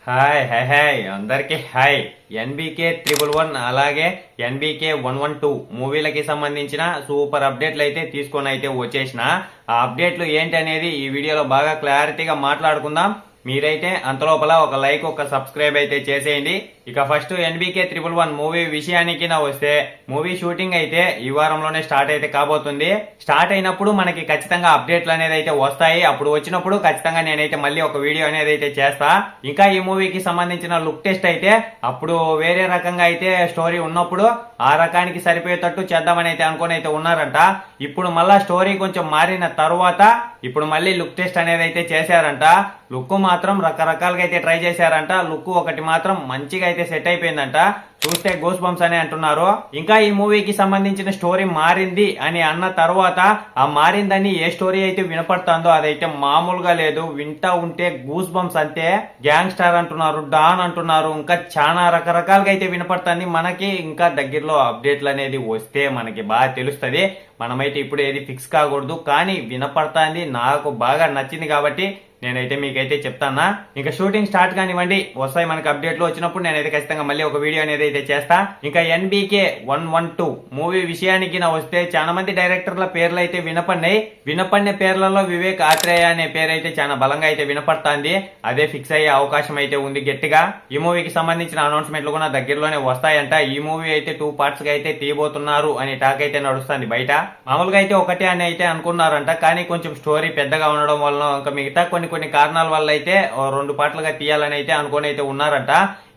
Hi hi hi అందరికి hi. NBK 111 అలాగే NBK 112 మూవీలకి సంబంధించిన సూపర్ అప్డేట్లు అయితే తీసుకొని అయితే వచ్చేసిన. ఆ అప్డేట్లు ఏంటి అనేది ఈ వీడియోలో బాగా క్లారిటీగా మాట్లాడుకుందాం. మీరైతే అంతలోపల ఒక లైక్ ఒక సబ్స్క్రైబ్ అయితే చేసేయండి. ఇక ఫస్ట్ ఎన్బికే 111 మూవీ విషయానికి వస్తే మూవీ షూటింగ్ అయితే ఈ వారంలోనే స్టార్ట్ అయితే కాబోతుంది. స్టార్ట్ అయినప్పుడు మనకి ఖచ్చితంగా అప్డేట్లు అనేది అయితే వస్తాయి. అప్పుడు వచ్చినప్పుడు ఖచ్చితంగా నేనైతే మళ్ళీ ఒక వీడియో అనేది అయితే చేస్తా. ఇంకా ఈ మూవీకి సంబంధించిన లుక్ టెస్ట్ అయితే అప్పుడు వేరే రకంగా అయితే స్టోరీ ఉన్నప్పుడు ఆ రకానికి సరిపోయేటట్టు చేద్దామని అయితే అనుకుని అయితే ఉన్నారంట. ఇప్పుడు మళ్ళా స్టోరీ కొంచెం మారిన తర్వాత ఇప్పుడు మళ్ళీ లుక్ టెస్ట్ అనేది అయితే చేశారంట. లుక్ మాత్రం రకరకాలుగా అయితే ట్రై చేశారంట. లుక్ ఒకటి మాత్రం మంచిగా అయితే సెట్ అయిపోయిందంట. చూస్తే గోస్ బంప్స్ అని అంటున్నారు. ఇంకా ఈ మూవీకి సంబంధించిన స్టోరీ మారింది అని అన్న తర్వాత ఆ మారిందని ఏ స్టోరీ అయితే వినపడుతుందో అదైతే మామూలుగా లేదు. వింటా ఉంటే గూస్ బంప్స్ అంతే. గ్యాంగ్ స్టార్ అంటున్నారు, డాన్ అంటున్నారు, ఇంకా చాలా రకరకాలుగా అయితే వినపడుతుంది. మనకి ఇంకా దగ్గరలో అప్డేట్లు అనేది వస్తే మనకి బాగా తెలుస్తుంది. మనమైతే ఇప్పుడు ఏది ఫిక్స్ కాకూడదు, కానీ వినపడుతుంది. నాకు బాగా నచ్చింది కాబట్టి నేనైతే మీకైతే చెప్తానా. ఇంకా షూటింగ్ స్టార్ట్ కానివ్వండి, వస్తాయి మనకి అప్డేట్లు. వచ్చినప్పుడు నేనైతే ఖచ్చితంగా మళ్ళీ ఒక వీడియో అనేది అయితే చేస్తా. ఇంకా ఎన్బికే 112 మూవీ విషయానికి వస్తే చాలా మంది డైరెక్టర్ల పేర్లు అయితే వినపడిన పేర్లలో వివేక్ ఆత్రేయ అనే పేరు అయితే చాలా బలంగా అయితే వినపడుతుంది. అదే ఫిక్స్ అయ్యే అవకాశం అయితే ఉంది గట్టిగా. ఈ మూవీకి సంబంధించిన అనౌన్స్మెంట్లు కూడా దగ్గరలోనే వస్తాయంట. ఈ మూవీ అయితే 2 పార్ట్స్ గా అయితే తీయబోతున్నారు అని టాక్ అయితే నడుస్తుంది బయట. మామూలుగా అయితే ఒకటే అని అయితే అనుకున్నారంట, కానీ కొంచెం స్టోరీ పెద్దగా ఉండడం వల్ల ఇంకా మిగతా కొన్ని కారణాల వల్ల అయితే 2 పార్ట్లుగా తీయాలని అయితే అనుకుని అయితే ఉన్నారంట.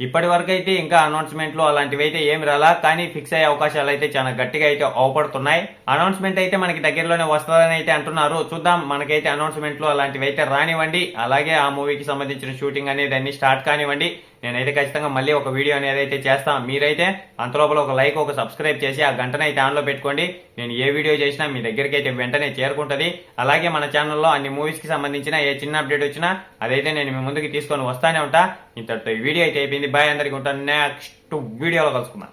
ఇప్పటి వరకు అయితే ఇంకా అనౌన్స్మెంట్లు అలాంటివి అయితే ఏమి రాలా, కానీ ఫిక్స్ అయ్యే అవకాశాలు అయితే చాలా గట్టిగా అయితే అవపడుతున్నాయి. అనౌన్స్మెంట్ అయితే మనకి దగ్గరలోనే వస్తుందని అయితే అంటున్నారు. చూద్దాం, మనకైతే అనౌన్స్మెంట్లు అలాంటివి అయితే రానివ్వండి. అలాగే ఆ మూవీకి సంబంధించిన షూటింగ్ అనేది అన్ని స్టార్ట్ కానివ్వండి. నేనైతే ఖచ్చితంగా మళ్ళీ ఒక వీడియో అనేది అయితే చేస్తాను. మీరైతే అంతలోపల ఒక లైక్ ఒక సబ్స్క్రైబ్ చేసి ఆ గంటనైతే ఆన్లో పెట్టుకోండి. నేను ఏ వీడియో చేసినా మీ దగ్గరికి అయితే వెంటనే చేరుకుంటుంది. అలాగే మన ఛానల్లో అన్ని మూవీస్ కి సంబంధించిన ఏ చిన్న అప్డేట్ వచ్చినా అదైతే నేను మీ ముందుకు తీసుకొని వస్తానే ఉంటా. ఇంతటితో ఈ వీడియో అయితే అయిపోయింది. బాయ్, అందరికీ ఉంటాను. నెక్స్ట్ వీడియోలో కలుసుకుందాం.